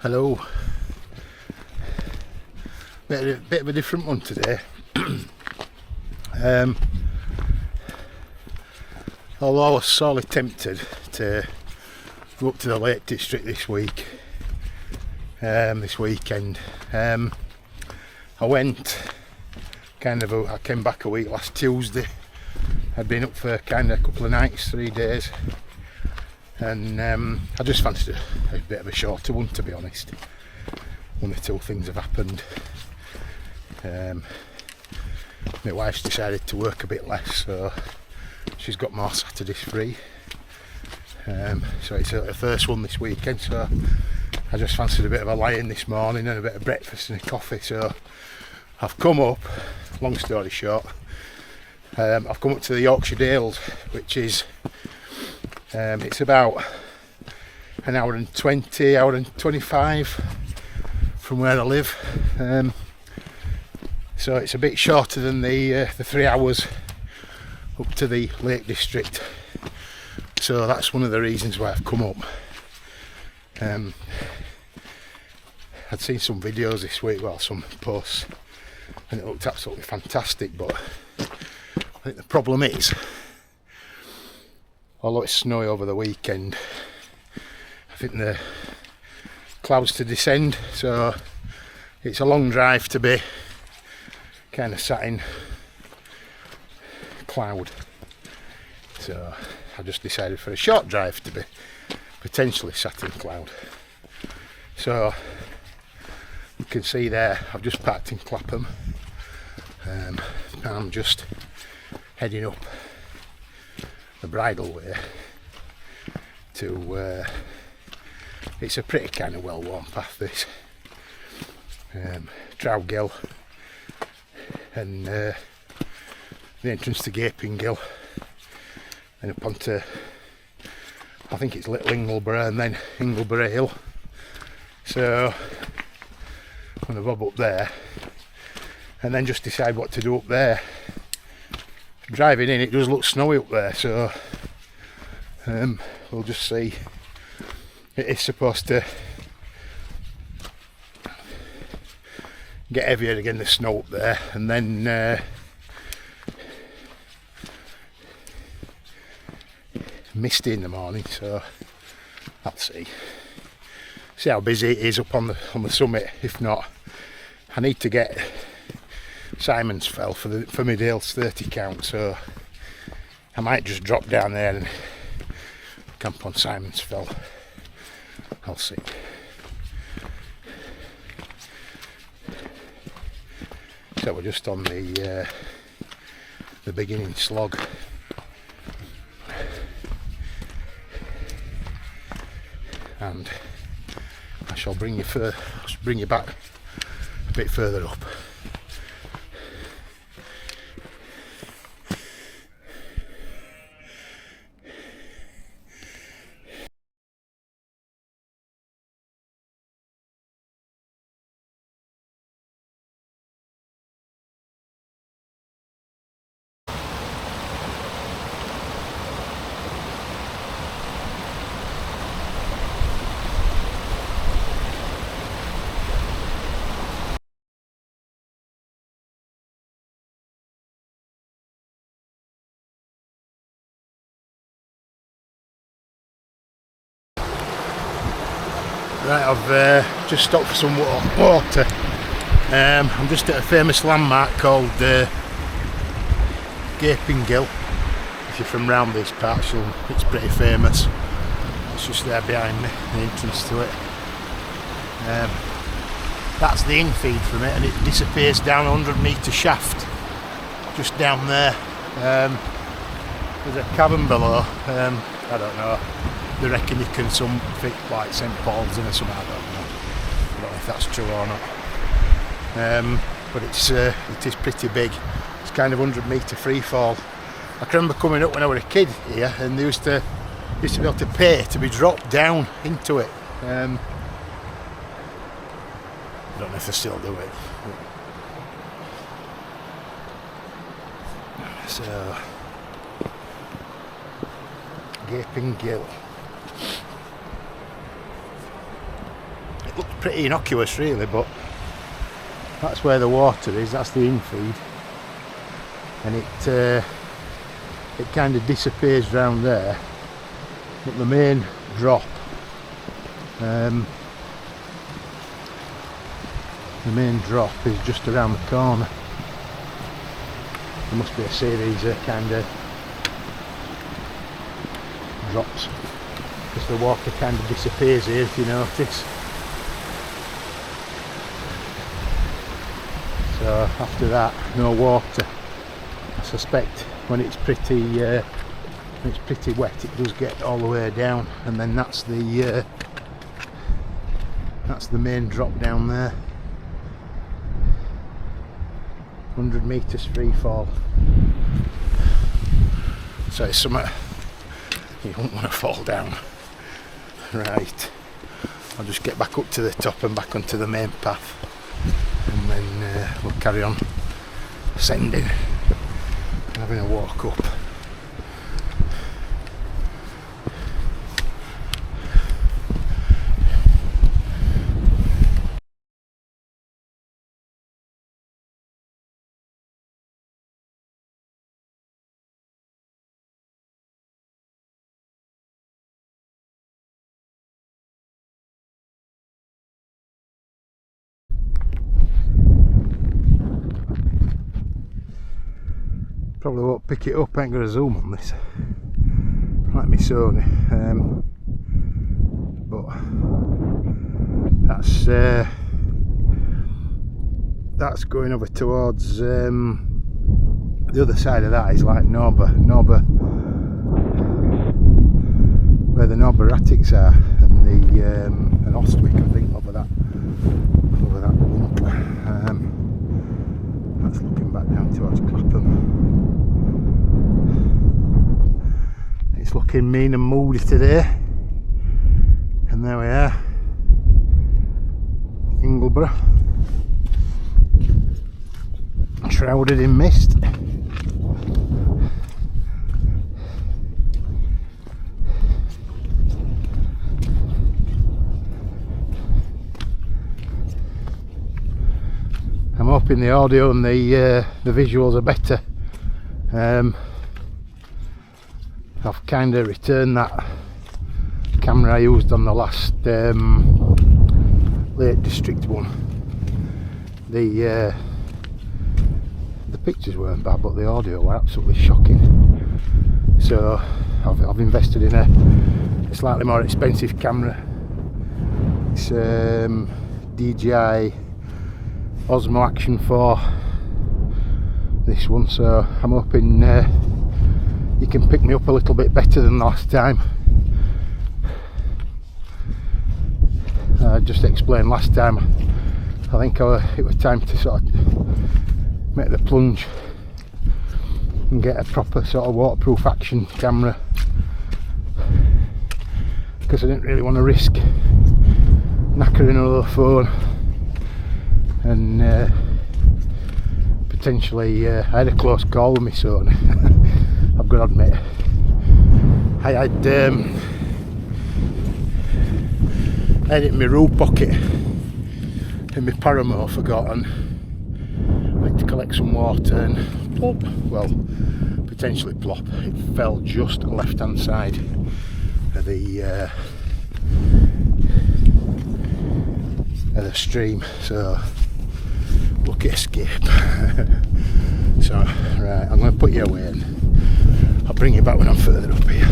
Hello. Bit of a different one today. Although I was sorely tempted to go up to the Lake District this weekend, I went I came back a week last Tuesday. I'd been up for a couple of nights, 3 days, and I just fancied a bit of a shorter one, to be honest. One or two things have happened. My wife's decided to work a bit less, so she's got more Saturdays free. So it's her first one this weekend, so I just fancied a bit of a lie-in this morning and a bit of breakfast and a coffee. So I've come up, long story short, I've come up to the Yorkshire Dales, which is it's about an hour and 20, hour and 25 from where I live. So it's a bit shorter than the 3 hours up to the Lake District. So that's one of the reasons why I've come up. I'd seen some videos this week, some posts, and it looked absolutely fantastic, but I think the problem is, although it's snowy over the weekend, I think the clouds to descend, so it's a long drive to be kind of sat in cloud. So I just decided for a short drive to be potentially sat in cloud. So you can see there, I've just parked in Clapham, and I'm just heading up the bridle way to it's a pretty kind of well-worn path, this Trow Gill and the entrance to Gaping Gill, and up onto, I think it's Little Ingleborough and then Ingleborough Hill. So I'm going to bob up there and then just decide what to do up there. Driving in, it does look snowy up there, so we'll just see. It is supposed to get heavier again, the snow up there, and then misty in the morning, so I'll see how busy it is up on the summit. If not, I need to get Simon's Fell for my Dales 30 count, so I might just drop down there and camp on Simon's Fell. I'll see. So we're just on the beginning slog. And I shall bring you back a bit further up. Right, I've just stopped for some water. I'm just at a famous landmark called Gaping Gill. If you're from round these parts, it's pretty famous. It's just there behind me, the entrance to it. That's the infeed from it, and it disappears down a 100-metre shaft just down there. There's a cavern below. I don't know. They reckon you can fit like St Paul's in or something. I don't know if that's true or not. But it is pretty big. It's kind of 100-metre free fall. I can remember coming up when I was a kid here, and they used to be able to pay to be dropped down into it. I don't know if they still do it. So Gaping Gill. looks pretty innocuous really, but that's where the water is, that's the infeed, and it kind of disappears round there, but the main drop is just around the corner. There must be a series of kind of drops, because the water kind of disappears here, if you notice. So after that, no water. I suspect when it's pretty wet, it does get all the way down, and then that's the main drop down there. 100 metres free fall. So it's something you don't want to fall down. Right, I'll just get back up to the top and back onto the main path, and then we'll carry on ascending and having a walk up. Probably won't pick it up, I ain't got a zoom on this like my Sony, but that's going over towards the other side of that is like Norber, where the Norberatics are, and the and Ostwick, I think, over that lump. That's looking back down towards Clapham. It's looking mean and moody today, and there we are, Ingleborough, shrouded in mist. I'm hoping the audio and the visuals are better. I've kind of returned that camera I used on the last Lake District one. The pictures weren't bad, but the audio were absolutely shocking. So I've invested in a slightly more expensive camera. It's DJI Osmo Action 4, this one, so I'm hoping you can pick me up a little bit better than last time. I just explained last time, I think it was time to sort of make the plunge and get a proper sort of waterproof action camera, because I didn't really want to risk knackering another phone and potentially I had a close call with my Sony. I've got to admit, I had it in my rule pocket in my Paramo, forgotten. I went to collect some water and plop, well, potentially plop, it fell just on the left hand side of the stream, so lucky escape. So right, I'm going to put you away and I'll bring you back when I'm further up here.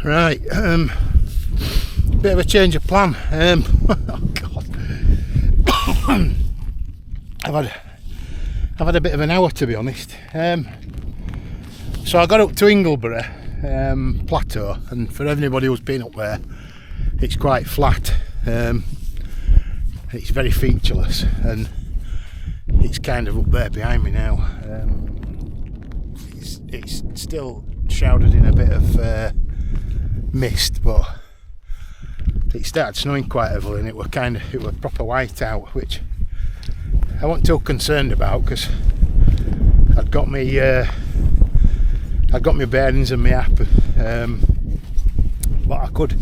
Right, bit of a change of plan. Oh God, I've had I've had a bit of an hour, to be honest. So I got up to Inglebury Plateau, and for anybody who's been up there, it's quite flat. It's very featureless, and it's kind of up there behind me now. It's still shrouded in a bit of mist, but it started snowing quite heavily, and it were proper white out, which I wasn't too concerned about because I'd got my bearings and my app, but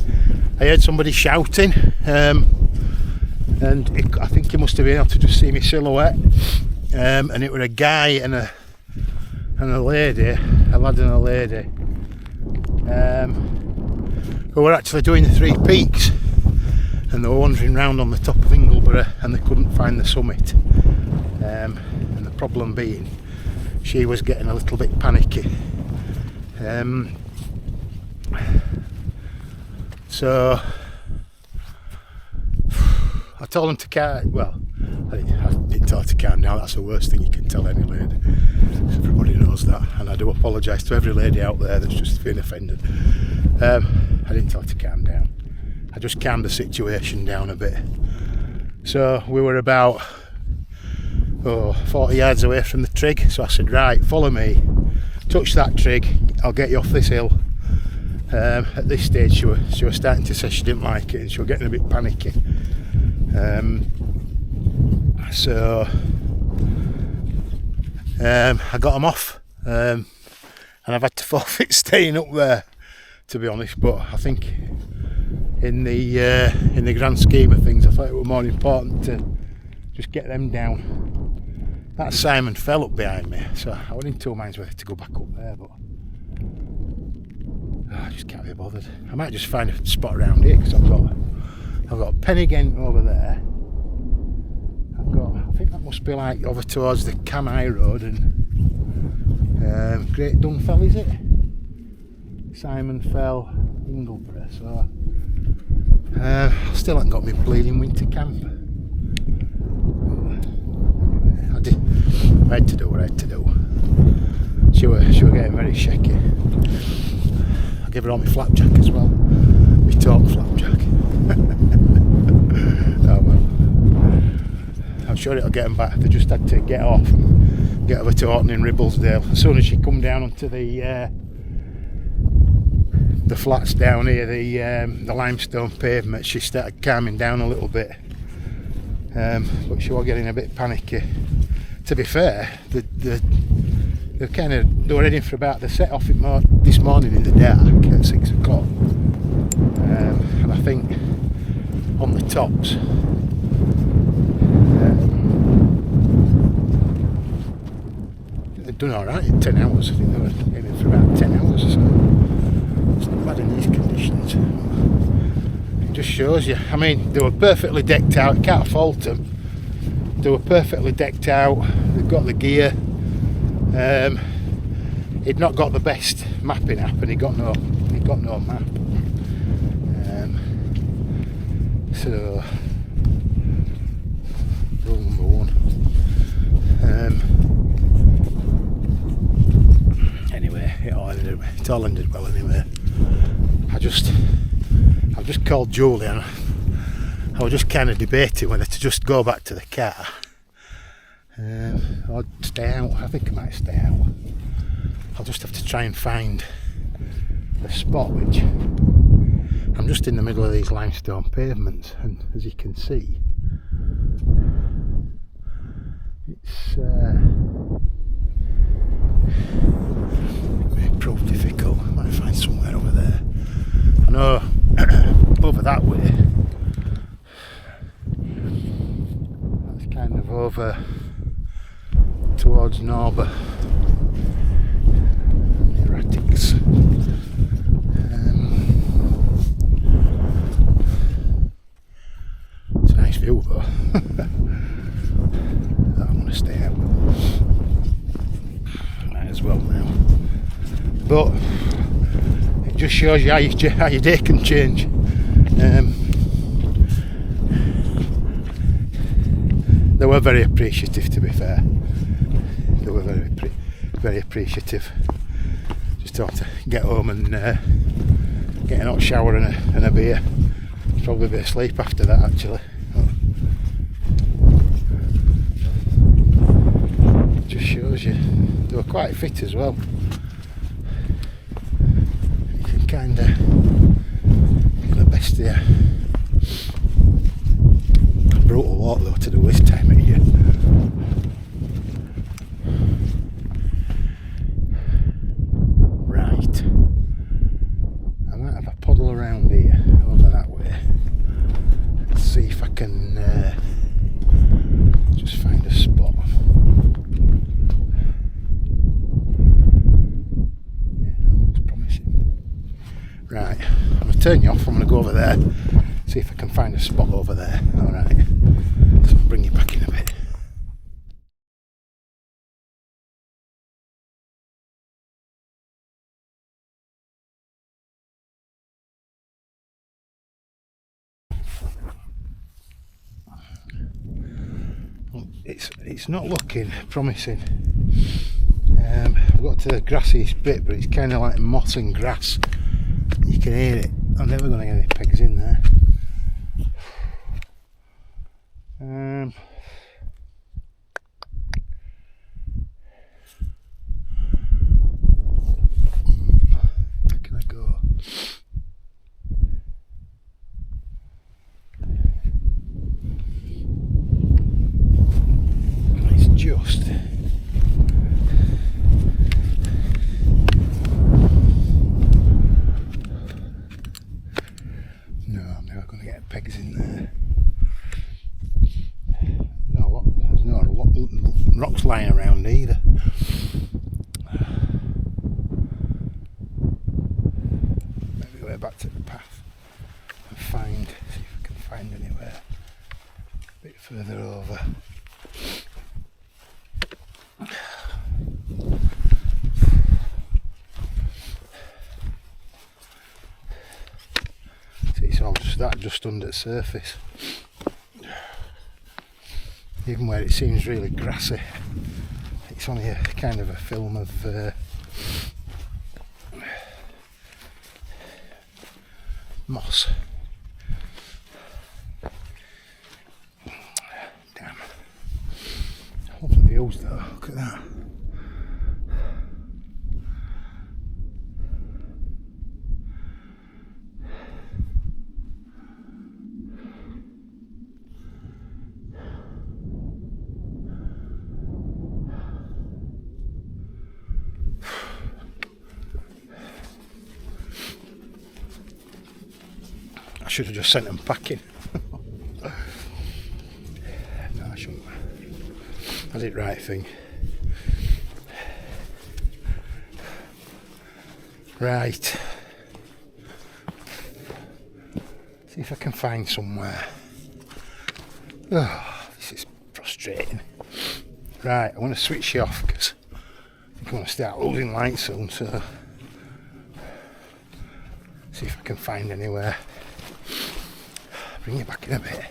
I heard somebody shouting, and I think he must have been able to just see my silhouette, and it were a guy and a lady, a lad and a lady, who were actually doing the 3 peaks, and they were wandering around on the top of Inglebury and they couldn't find the summit, and the problem being she was getting a little bit panicky. So I told them to calm. Well, I didn't tell her to calm down. That's the worst thing you can tell any lady. Everybody knows that, and I do apologise to every lady out there that's just been offended. I didn't tell her to calm down. I just calmed the situation down a bit. So we were about 40 yards away from the trig. So I said, right, follow me. Touch that trig. I'll get you off this hill. At this stage, she was starting to say she didn't like it, and she was getting a bit panicky. So I got them off, and I've had to forfeit staying up there, to be honest. But I think in the grand scheme of things, I thought it was more important to just get them down. That Simon fell up behind me, so I was in 2 minds whether to go back up there, but I just can't be bothered. I might just find a spot around here, because I've got a Pennygent over there. I think that must be like over towards the Camai Road and Great Dunfell, is it? Simon Fell, Inglebury. So I still haven't got my bleeding winter camp. I had to do what I had to do. She were getting very shaky. I gave her all my flapjack as well. My talk flapjack. Oh well. I'm sure it'll get them back. They just had to get off and get over to Horton in Ribblesdale. As soon as she come down onto the flats down here, the limestone pavement, she started calming down a little bit. But she was getting a bit panicky. To be fair, they were heading for about, they set off this morning in the dark at 6 o'clock, and I think on the tops they've done alright in 10 hours. I think they were aiming for about 10 hours or so. It's not bad in these conditions. It just shows you. I mean, they were perfectly decked out, you can't fault them. They were perfectly decked out, they've got the gear. He'd not got the best mapping app, and he got no map. So rule number 1. Anyway, it all ended well anyway. I've just called Julie, and I was just kind of debating whether to just go back to the car or stay out. I think I might stay out. I'll just have to try and find the spot, which I'm just in the middle of these limestone pavements, and as you can see, it's it may prove difficult. I might find somewhere over there. I know over that way, that's kind of over towards Norber. It's a nice view though. I want to stay out. Might as well now. But it just shows you how your day can change. They were very appreciative, to be fair. They were very appreciative. Just thought to get home and get a hot shower and a beer. Probably be asleep after that actually. Just shows you they were quite fit as well. You can kind of get the best of you. Brutal walk though to do this time of year. Right, I might have a puddle around here over that way. Let's see if I can just find a spot. Yeah, that looks promising. Right, I'm going to turn you off. I'm going to go over there, see if I can find a spot over there. Alright, so I'll bring you back in a bit. It's not looking promising. I've got to the grassy bit, but it's kind of like moss and grass. You can hear it. I'm never going to get any pegs in there. Where can I go? It's just no, I'm never going to get pegs in there. There's no rocks lying around either. Maybe go back to the path and see if I can find anywhere a bit further over. See, it's almost that just under the surface. Even where it seems really grassy, it's only a kind of a film of moss. Damn. Lovely views though, look at that. I should have just sent them packing. No, I shouldn't. I did the right thing. Right. See if I can find somewhere. Oh, this is frustrating. Right, I want to switch you off because I think I'm going to start losing light soon, so see if I can find anywhere. Bring you back in a bit.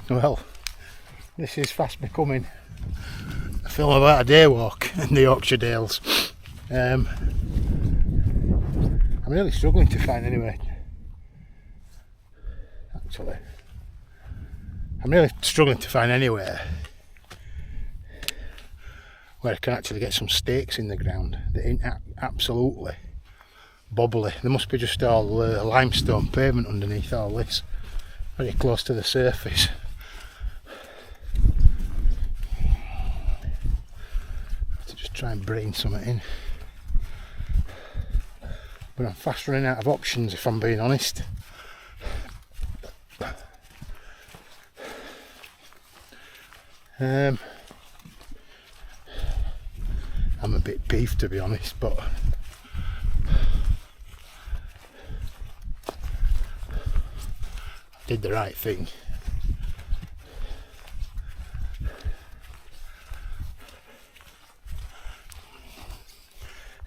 Well, this is fast becoming a film about a day walk in the Yorkshire Dales. I'm really struggling to find anywhere. Actually, I'm really struggling to find anywhere where I can actually get some stakes in the ground that ain't absolutely bobbly. There must be just all limestone pavement underneath all this, very close to the surface. To just try and brain something in, but I'm fast running out of options if I'm being honest. I'm a bit peeved to be honest, but I did the right thing.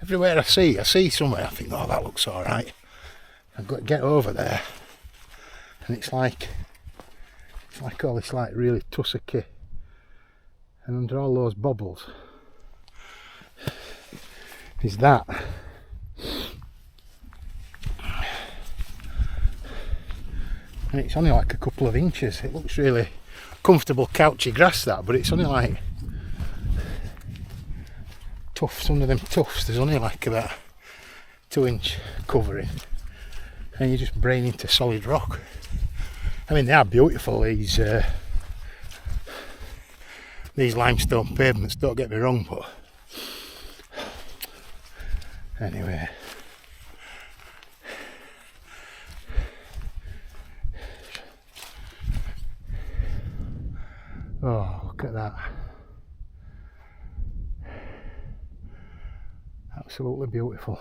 everywhere I see somewhere, I think, oh, that looks alright. I've got to get over there, and it's like all this like really tussocky, and under all those bubbles is that. And it's only like a couple of inches. It looks really comfortable couchy grass, that, but it's only like tufts. Under them tufts there's only like about 2-inch covering, and you just brain into solid rock. I mean, they are beautiful, these limestone pavements, don't get me wrong, but anyway. Oh, look at that. Absolutely beautiful.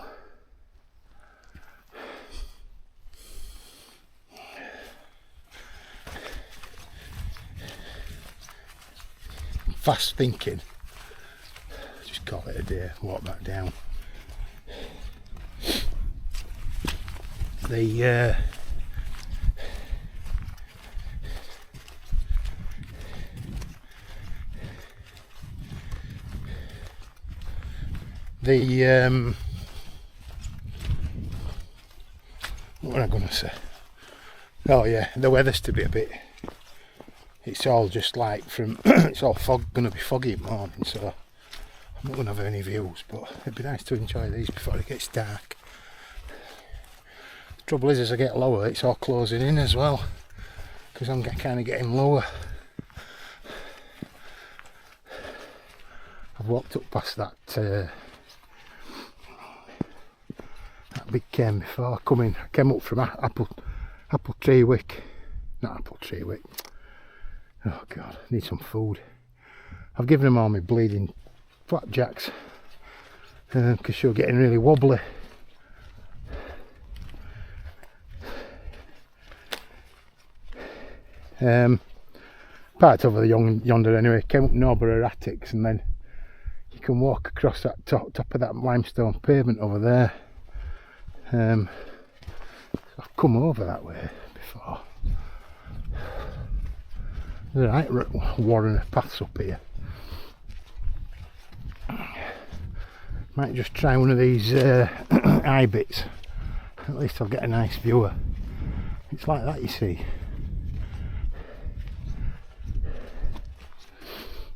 Fast thinking. Just call it a day, walk back down. The what was I going to say? Oh yeah, the weather's to be a bit, it's all just like from it's all going to be foggy in the morning, so I'm not going to have any views, but it'd be nice to enjoy these before it gets dark. The trouble is, as I get lower, it's all closing in as well, because I'm kind of getting lower. I've walked up past that big cairn before coming. I came up from Apple Tree Wick, not Apple Tree Wick. Oh god, I need some food. I've given them all my bleeding flapjacks because she was getting really wobbly. Parked over the yonder anyway, came up Norborough Attics, and then you can walk across that top of that limestone pavement over there. I've come over that way before. There's a right warren of paths up here. Might just try one of these eye bits. At least I'll get a nice view. It's like that, you see.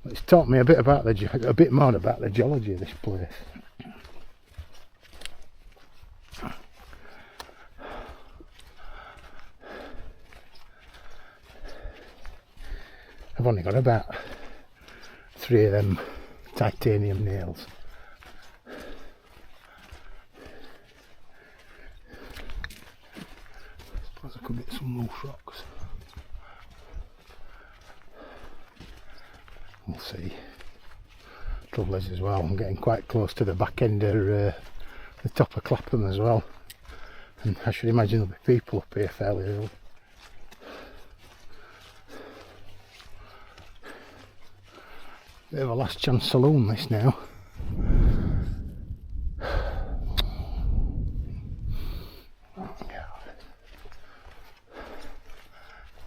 It's taught me a bit more about the geology of this place. I've only got about 3 of them titanium nails. I suppose I could get some loose rocks. We'll see. Trouble is as well, I'm getting quite close to the back end of the top of Clapham as well, and I should imagine there'll be people up here fairly early. Bit of a last chance saloon this now.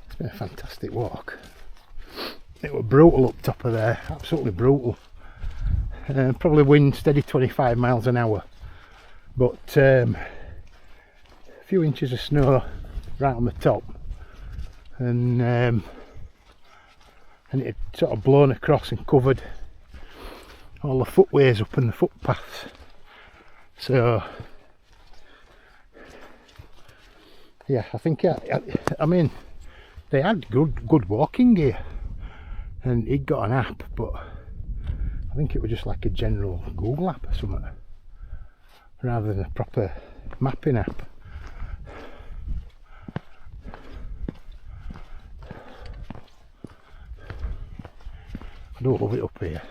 It's been a fantastic walk. It was brutal up top of there, absolutely brutal. Probably wind steady 25 miles an hour, but a few inches of snow right on the top, and it had sort of blown across and covered all the footways up and the footpaths. So yeah, I think I mean they had good walking gear, and he'd got an app, but I think it was just like a general Google app or something, rather than a proper mapping app. I do love it up here.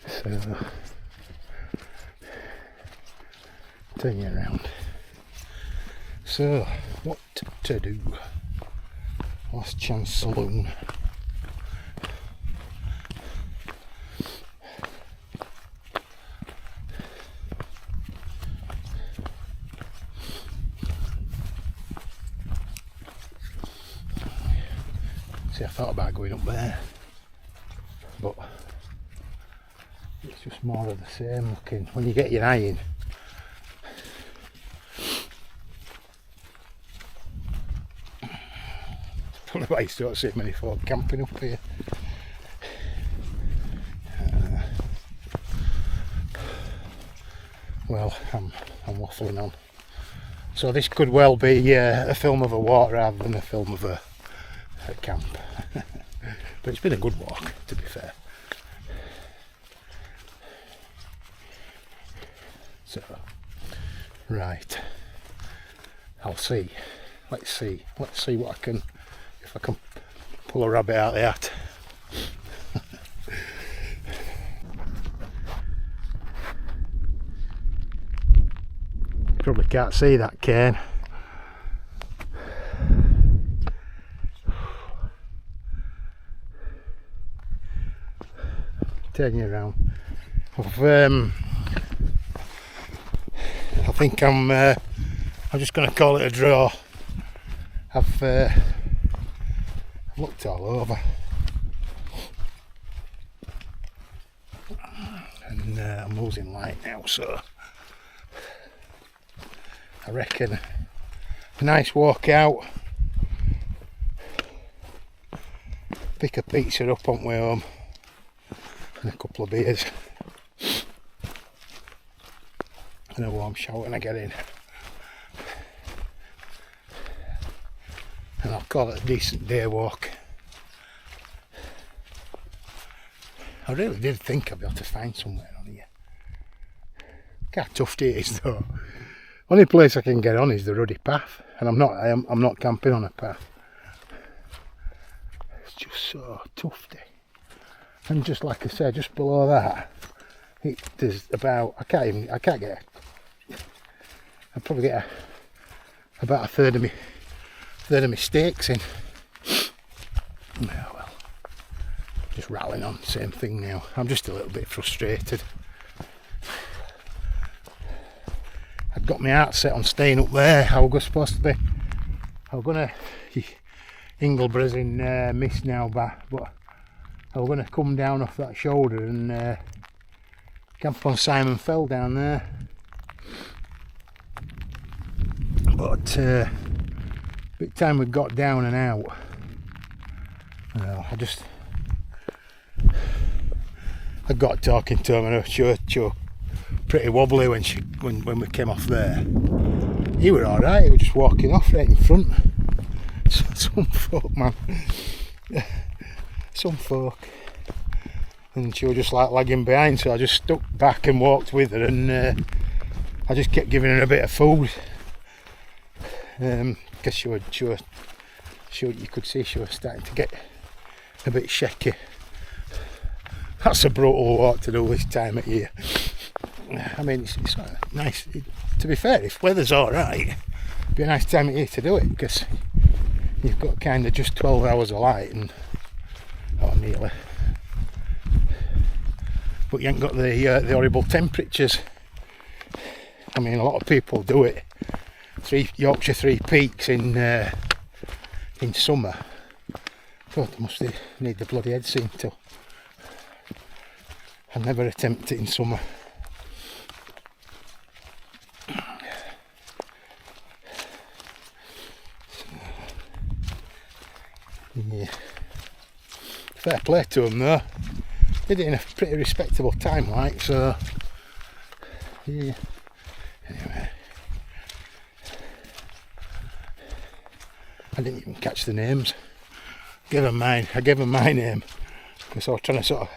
So turn you around. So what to do? Last chance saloon. See, I thought about going up there, but it's just more of the same looking. When you get your eye in, probably why you don't see many folk camping up here. Well, I'm waffling on. So this could well be a film of a walk rather than a film of a camp. But it's been a good walk, to be fair. So, right, I'll see. Let's see what I can, if I can pull a rabbit out of the hat. Probably can't see that cairn. Turn you around. I think I'm just going to call it a draw. I've looked all over, and I'm losing light now, so I reckon a nice walk out, pick a pizza up on the way home, and a couple of beers, and a warm shower when I get in, and I'll call it a decent day walk. I really did think I'd be able to find somewhere on here. Look how tough it is though. Only place I can get on is the ruddy path, and I'm not camping on a path. It's just so tufty. And just like I said, just below that, there's about, I'd probably get about a third of my stakes in. Oh well, just rattling on, same thing now. I'm just a little bit frustrated. I'd got my heart set on staying up there. I was supposed to be, Inglebury's in mist now, but I was going to come down off that shoulder and camp on Simon Fell down there. But by the time we got down and out, I got talking to him, and she was pretty wobbly when we came off there. He were alright, he was just walking off right in front. Some folk, man. Some folk. And she was just like lagging behind, so I just stuck back and walked with her, and I just kept giving her a bit of food. Because you could see she was starting to get a bit shaky. That's a brutal walk to do this time of year. I mean, it's nice. To be fair, if weather's alright, it'd be a nice time of year to do it, because you've got kind of just 12 hours of light, and nearly. But you ain't got the horrible temperatures. I mean, a lot of people do it. Yorkshire Three Peaks in summer. God, they must need the bloody head seen to. I'd never attempt it in summer. Yeah. Fair play to them though. Did it in a pretty respectable time, like, so. Yeah. Anyway. I didn't even catch the names. I gave them my name, because I was trying to sort of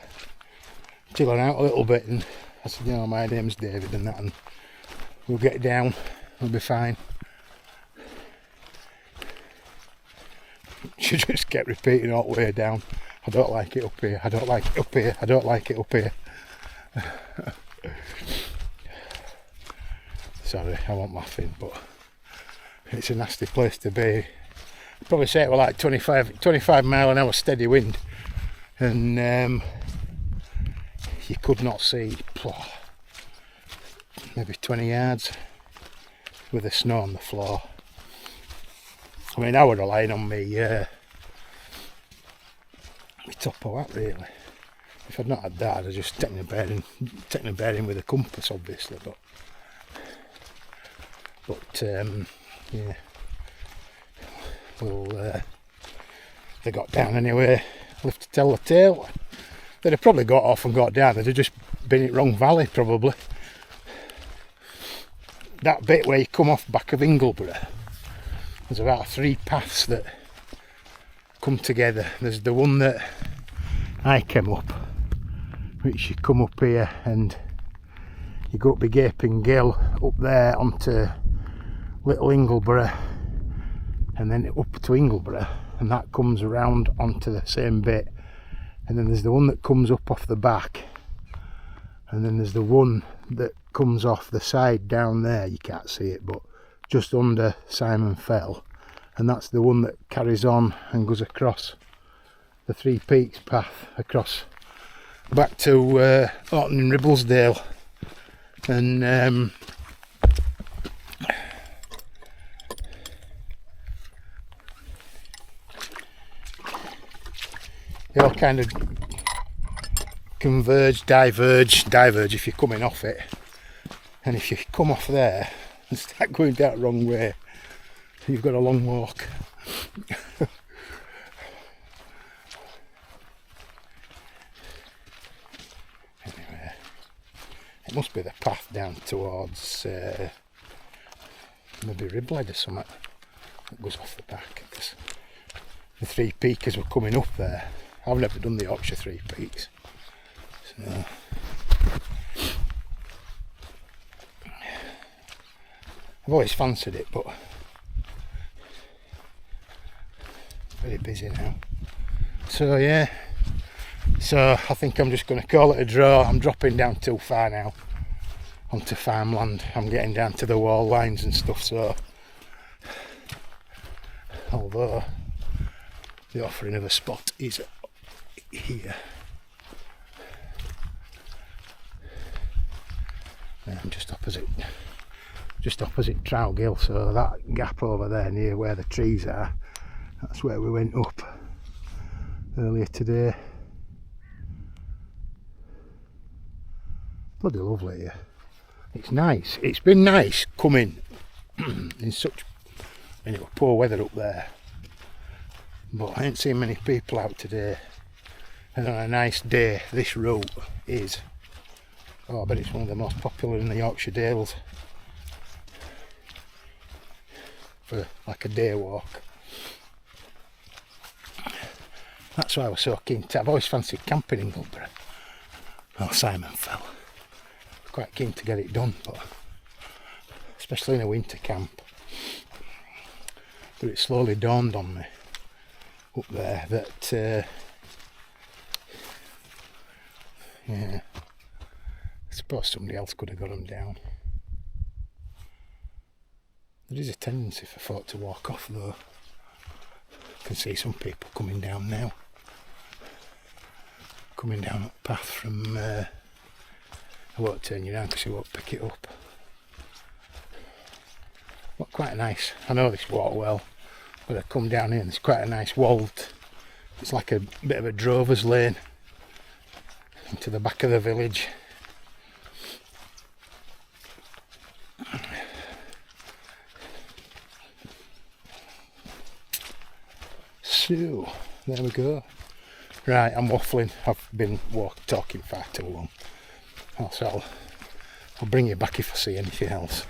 chill her out a little bit, and I said, my name's David and that, and we'll get down, we'll be fine. She just kept repeating all the way down, I don't like it up here, I don't like it up here, I don't like it up here. Sorry, I wasn't laughing, but it's a nasty place to be. I'd probably say it was like 25 mile an hour steady wind, and you could not see maybe 20 yards with the snow on the floor. I mean, I was relying on me my top of that really. If I'd not had that, I'd just taken a bearing with a compass, obviously. But yeah, well, they got down anyway. Live to tell the tale. They'd have probably got off and got down. They'd have just been in wrong valley, probably. That bit where you come off back of Ingleborough, there's about 3 paths that come together. There's the one that I came up, which you come up here and you go up the Gaping Gill up there onto Little Ingleborough and then up to Ingleborough, and that comes around onto the same bit. And then there's the one that comes up off the back, and then there's the one that comes off the side down there, you can't see it, but just under Simon Fell, and that's the one that carries on and goes across the Three Peaks path across back to Orton and Ribblesdale. And they all kind of converge, diverge if you're coming off it, and if you come off there and start going that wrong way, you've got a long walk. Anyway, it must be the path down towards maybe Ribbled or something that goes off the back, because the Three Peakers were coming up there. I've never done the Yorkshire Three Peaks, so I've always fancied it, but very busy now. So yeah, so I think I'm just going to call it a draw. I'm dropping down too far now onto farmland. I'm getting down to the wall lines and stuff, so although the offering of a spot is here, I'm just opposite Trout Gill, so that gap over there near where the trees are, that's where we went up earlier today. Bloody lovely here. It's nice. It's been nice coming in such poor weather up there, but I ain't seen many people out today. And on a nice day, this route is, I bet it's one of the most popular in the Yorkshire Dales for like a day walk. That's why I was so keen to. I've always fancied camping in Ingleborough. Well, Simon Fell. Quite keen to get it done, but especially in a winter camp. But it slowly dawned on me up there that yeah, I suppose somebody else could have got them down. There is a tendency for folk to walk off though. I can see some people coming down now. Coming down that path from, I won't turn you around because you won't pick it up. But quite nice. I know this walk well, but I come down here and it's quite a nice walled, it's like a bit of a drover's lane into the back of the village. So, there we go. Right, I'm waffling. I've been talking far too long. I'll bring you back if I see anything else.